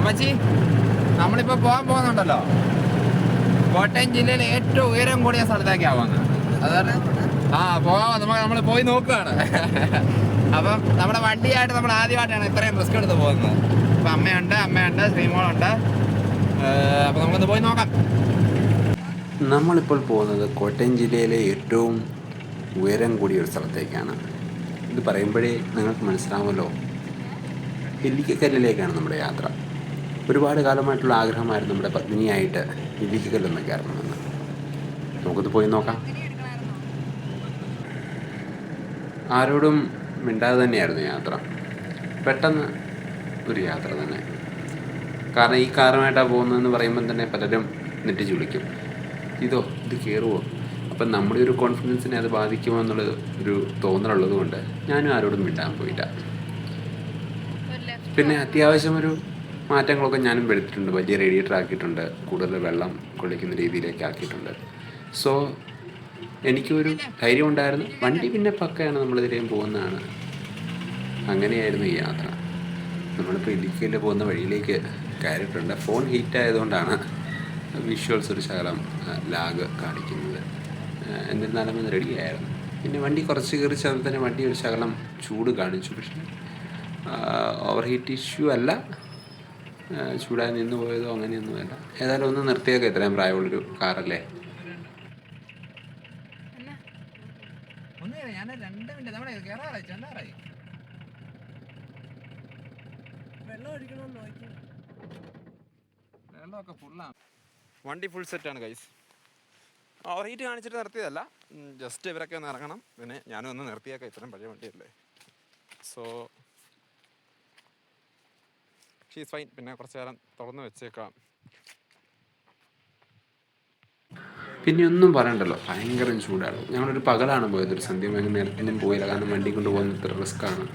അമ്മച്ചി, നമ്മളിപ്പോ പോകാൻ പോകുന്നുണ്ടല്ലോ, കോട്ടയം ജില്ലയിലെ ഏറ്റവും ഉയരം കൂടിയ സ്ഥലത്തേക്കാ പോകുന്നത്. അതാണ് പോകാം. നമ്മൾ പോയി നോക്കുകയാണ്. അപ്പം നമ്മുടെ വണ്ടിയായിട്ട് നമ്മൾ ആദ്യമായിട്ടാണ് ഇത്രയും റിസ്ക് എടുത്ത് പോകുന്നത്. അപ്പം അമ്മയുണ്ട്, ശ്രീമോളുണ്ട്. അപ്പം നമുക്കൊന്ന് പോയി നോക്കാം. നമ്മളിപ്പോൾ പോകുന്നത് കോട്ടയം ജില്ലയിലെ ഏറ്റവും ഉയരം കൂടിയ ഒരു സ്ഥലത്തേക്കാണ്. ഇത് പറയുമ്പോഴേ നിങ്ങൾക്ക് മനസ്സിലാവുമല്ലോ, ഇല്ലിക്കക്കല്ലിലേക്കാണ് നമ്മുടെ യാത്ര. ഒരുപാട് കാലമായിട്ടുള്ള ആഗ്രഹമായിരുന്നു നമ്മുടെ പത്നിയായിട്ട് ഇല്ലിക്കക്കല്ലൊന്ന് കയറണമെന്ന്. നമുക്കത് പോയി നോക്കാം. ആരോടും മിണ്ടാതെ തന്നെയായിരുന്നു യാത്ര. പെട്ടെന്ന് ഒരു യാത്ര തന്നെ. കാരണം ഈ കാറുമായിട്ടാണ് പോകുന്നതെന്ന് പറയുമ്പം തന്നെ പലരും നെറ്റിച്ച് വിളിക്കും, ഇത് കയറുമോ? അപ്പം നമ്മുടെ ഒരു കോൺഫിഡൻസിനെ അത് ബാധിക്കുമോ എന്നുള്ളത് ഒരു തോന്നലുള്ളത് കൊണ്ട് ഞാനും ആരോടും മിണ്ടാൻ പോയില്ല. പിന്നെ അത്യാവശ്യം ഒരു മാറ്റങ്ങളൊക്കെ ഞാനും വരുത്തിയിട്ടുണ്ട്. വലിയ റേഡിയേറ്റർ ആക്കിയിട്ടുണ്ട്, കൂടുതൽ വെള്ളം കൊള്ളിക്കുന്ന രീതിയിലേക്ക് ആക്കിയിട്ടുണ്ട്. സോ എനിക്കൊരു ധൈര്യം ഉണ്ടായിരുന്നു. വണ്ടി പിന്നെ പക്കയാണ്, നമ്മളിതിലേയും പോകുന്നതാണ്. അങ്ങനെയായിരുന്നു ഈ യാത്ര. നമ്മളിപ്പോൾ ഇടുക്കിയിൽ പോകുന്ന വഴിയിലേക്ക് കയറിയിട്ടുണ്ട്. ഫോൺ ഹീറ്റ് ആയതുകൊണ്ടാണ് വിഷ്വൽസ് ഒരു ശകലം ലാഗ് കാണിക്കുന്നത്. എന്നിരുന്നാലും ഒന്ന് റെഡിയായിരുന്നു. പിന്നെ വണ്ടി കുറച്ച് കയറി ചേർന്ന് തന്നെ വണ്ടി ഒരു ശകലം ചൂട് കാണിച്ചു. പക്ഷേ ഓവർ ഹീറ്റ് ഇഷ്യൂ അല്ല, ചൂടായി നിന്ന് പോയതോ അങ്ങനെയൊന്നുമല്ല. ഏതായാലും ഒന്ന് നിർത്തിയൊക്കെ, ഇത്രയും പ്രായമുള്ളൊരു കാറല്ലേ. വണ്ടി ഫുൾ സെറ്റാണ് ഗൈസ്. ഓവർ ഹീറ്റ് കാണിച്ചിട്ട് നിർത്തിയതല്ല, ജസ്റ്റ് ഇവരൊക്കെ ഒന്ന് ഇറങ്ങണം. പിന്നെ ഞാനും ഒന്ന് നിർത്തിയേക്കാം, ഇത്രയും പഴയ വണ്ടിയല്ലേ. So she's fine. പിന്നെ കുറച്ച് നേരം തുറന്ന് വെച്ചേക്കാം. പിന്നെ ഒന്നും പറയണ്ടല്ലോ, ഭയങ്കര ചൂടാണ്. ഞങ്ങളൊരു പകലാണ് പോയത്, ഒരു സന്ധ്യമേഖലയിലും പോയില്ല. കാരണം വണ്ടി കൊണ്ട് പോകുന്ന ഇത്ര റിസ്ക്കാണ്.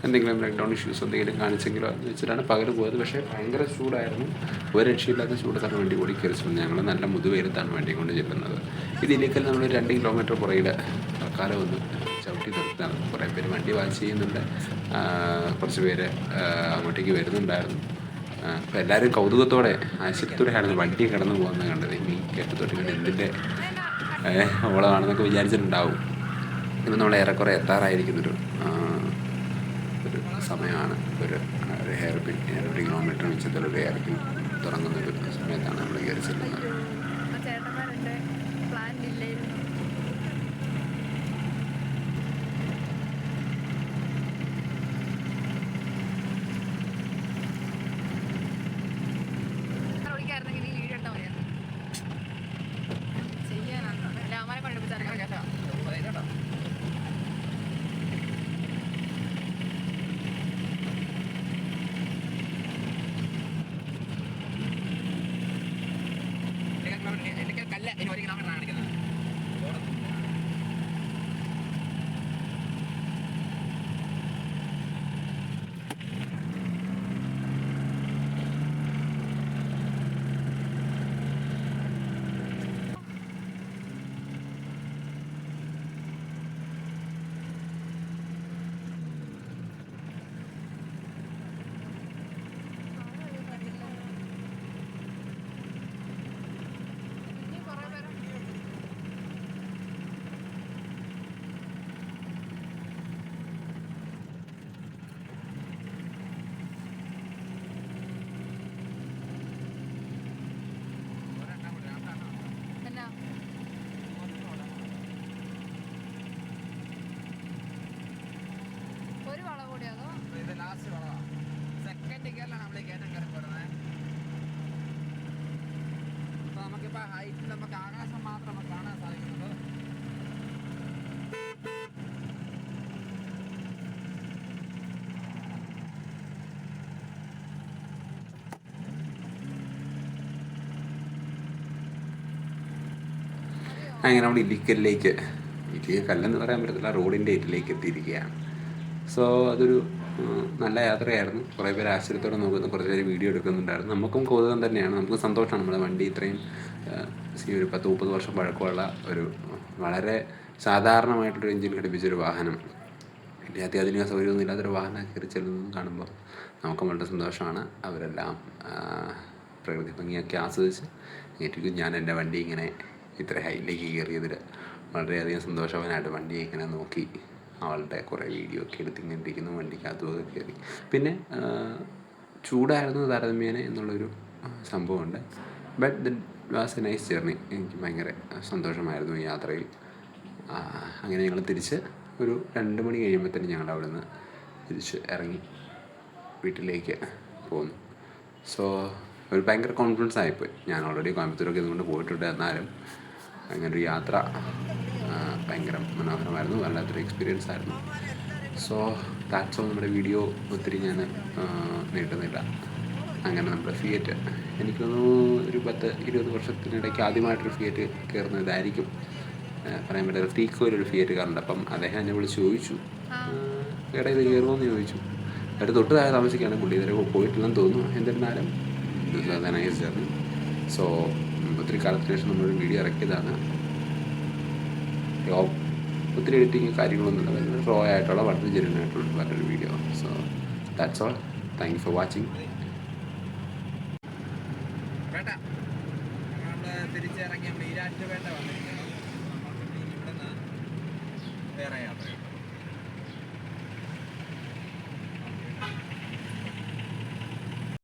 എന്തെങ്കിലും ബ്രേക്ക് ഡൗൺ ഇഷ്യൂസ് എന്തെങ്കിലും കാണിച്ചെങ്കിലോ എന്ന് വെച്ചിട്ടാണ് പകൽ പോയത്. പക്ഷേ ഭയങ്കര ചൂടായിരുന്നു. ഒരു രക്ഷയില്ലാത്ത ചൂട് തന്നെ വണ്ടി ഓടിക്കറിച്ചു. ഞങ്ങൾ നല്ല മുതുവെയിലത്താണ് വണ്ടി കൊണ്ട് ചെല്ലുന്നത്. ഇതിലേക്കൽ നമ്മൾ 2 കിലോമീറ്റർ പുറകിൽ തൽക്കാലം ഒന്ന് ചവിട്ടി നിർത്താൻ. കുറേ പേര് വണ്ടി വാച്ച് ചെയ്യുന്നുണ്ട്, കുറച്ച് പേര് അങ്ങോട്ടേക്ക് വരുന്നുണ്ടായിരുന്നു. അപ്പോൾ എല്ലാവരും കൗതുകത്തോടെ ആശയത്തോടെയാണ് വണ്ടി കിടന്നു പോകുന്നത് കണ്ടത്. ഇനി കേട്ടത്തോട്ടിങ്ങനെ എന്തിൻ്റെ ഓളമാണെന്നൊക്കെ വിചാരിച്ചിട്ടുണ്ടാവും. ഇപ്പം നമ്മൾ ഏറെക്കുറെ എത്താറായിരിക്കുന്നൊരു സമയമാണ്. ഒരു ഹെയർ പിൻ 2 കിലോമീറ്റർ മിച്ചത്തിലൊരു ഹെയർ പിൻ തുടങ്ങുന്നൊരു സമയത്താണ് നമ്മൾ കയറി ചെല്ലുന്നത്. അങ്ങനെ നമ്മൾ ഇല്ലിക്കലിലേക്ക് കല്ലെന്ന് പറയാൻ പറ്റത്തില്ല, റോഡിൻ്റെ ഏറ്റിലേക്ക് എത്തിയിരിക്കുകയാണ്. സോ അതൊരു നല്ല യാത്രയായിരുന്നു. കുറേ പേര് ആശ്ചര്യത്തോടെ നോക്കുന്നു, കുറച്ച് പേര് വീഡിയോ എടുക്കുന്നുണ്ടായിരുന്നു. നമുക്കും കൗതുകം തന്നെയാണ്, നമുക്ക് സന്തോഷമാണ്. നമ്മുടെ വണ്ടി ഇത്രയും ഒരു 10-30 വർഷം പഴക്കമുള്ള ഒരു വളരെ സാധാരണമായിട്ടൊരു എഞ്ചിൻ ഘടിപ്പിച്ചൊരു വാഹനം വലിയ അത്യാധുനിക സൗകര്യമൊന്നും ഇല്ലാത്തൊരു വാഹനം കയറി ചെല്ലുന്നത് കാണുമ്പോൾ നമുക്ക് വളരെ സന്തോഷമാണ്. അവരെല്ലാം പ്രകൃതി ഭംഗിയൊക്കെ ആസ്വദിച്ച് ഏറ്റവും ഞാൻ എൻ്റെ വണ്ടി ഇങ്ങനെ ഇത്ര ഹൈറ്റിലേക്ക് കയറിയതിൽ വളരെയധികം സന്തോഷവാനായിട്ട് വണ്ടിയെ ഇങ്ങനെ നോക്കി അവളുടെ കുറേ വീഡിയോ ഒക്കെ എടുത്ത് ഇങ്ങനെ ഇരിക്കുന്നു. വണ്ടിക്കകത്തുമൊക്കെ കയറി. പിന്നെ ചൂടായിരുന്നു താരതമ്യേന എന്നുള്ളൊരു സംഭവമുണ്ട്. But that was A nice journey. എനിക്ക് ഭയങ്കര സന്തോഷമായിരുന്നു ഈ യാത്രയിൽ. അങ്ങനെ ഞങ്ങൾ തിരിച്ച് ഒരു 2 മണി കഴിയുമ്പോഴത്തേനും ഞങ്ങൾ അവിടെ നിന്ന് തിരിച്ച് ഇറങ്ങി വീട്ടിലേക്ക് പോന്നു. സോ ഒരു ഭയങ്കര കോൺഫിഡൻസ് ആയിപ്പോയി. ഞാൻ ഓൾറെഡി കോയമ്പത്തൂരൊക്കെ ഇതുകൊണ്ട് പോയിട്ടുണ്ട്. എന്നാലും അങ്ങനൊരു യാത്ര ഭയങ്കര മനോഹരമായിരുന്നു. വല്ലാത്തൊരു എക്സ്പീരിയൻസ് ആയിരുന്നു. So that's all. നമ്മുടെ വീഡിയോ ഒത്തിരി ഞാൻ നീട്ടുന്നില്ല. അങ്ങനെ നമ്മുടെ ഫിയറ്റ് എനിക്ക് തോന്നുന്നു ഒരു 10-20 വർഷത്തിനിടയ്ക്ക് ആദ്യമായിട്ടൊരു ഫിയറ്റ് കയറുന്ന ഇതായിരിക്കും. പറയാൻ പറ്റില്ല. തീക്കോയിലൊരു ഫിയറ്റ് കയറുന്നുണ്ട്. അപ്പം അദ്ദേഹം എന്നെ വിളിച്ച് ചോദിച്ചു, എവിടെ ഇത് കയറുമോയെന്ന് ചോദിച്ചു. അവർ തൊട്ട് താഴെ താമസിക്കുകയാണ്. പുള്ളി ഇതുവരെ പോയിട്ടില്ലെന്ന് തോന്നുന്നു. എന്നിരുന്നാലും നൈസ് ജേർണി. സോ ഒത്തിരി കാലത്തിന് ശേഷം നമ്മളൊരു വീഡിയോ ഇറക്കിയതാണ്. ഒത്തിരി എഡിറ്റിങ് കാര്യങ്ങളൊന്നുമില്ല. വളരെ റോ ആയിട്ടുള്ള വളരെ ജെന്യൂൻ ആയിട്ടുള്ള നല്ലൊരു video. So that's all. Thank you for watching. തിരിച്ചിറങ്ങി നമ്മൾ ഈരാറ്റുപേട്ട വന്നിരിക്കുന്നു. ഇവിടെ നിന്ന് വേറെ യാത്ര.